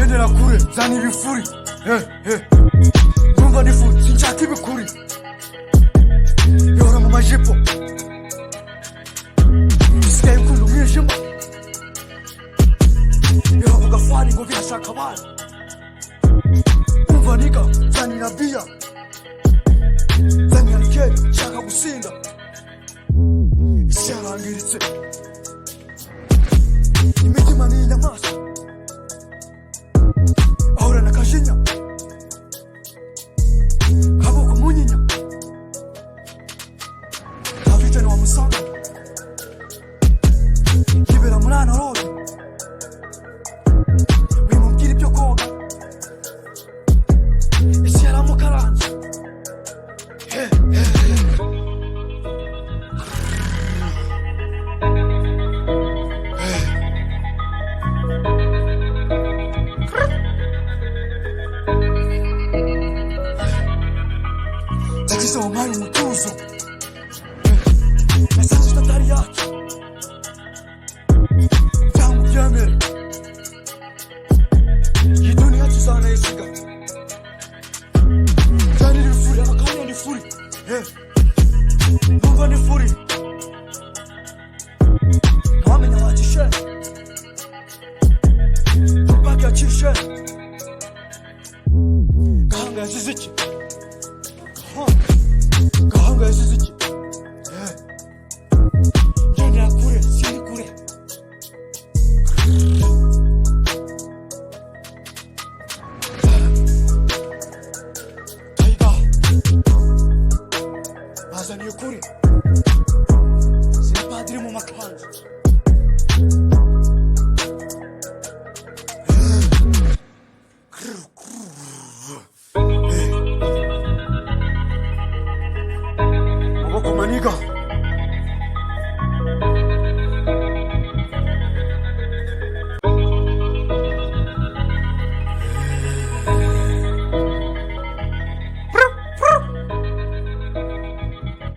Ngendera kure zana ibifuri numva nifuri sinshaka ibikuri yora mu majipo isigaye ukunda umwijima yora mu gafari ngo birashaka abana umva niga zanira biya zanira rikeri nshaka gusinda isi yarangiritse imitima ni inyamaswa ahora na kajinya kaboko munyinya avijana wa musanga yibera muri anarode wimubwira ibyo koga isi yaramukaranje Tatizo wampaye umutuzo nasanze utatari yacu cyangwa ubyemere iyi dunia tuzanayisiga zanira ibifuri akanya n'ifuri numva n'ifuri ntawamenya wacishe tupake yacishe gahanga yasize iki gahanga yasize iki ngendera kure siri kure taiga bazaniye kure siri padiri mu makanzu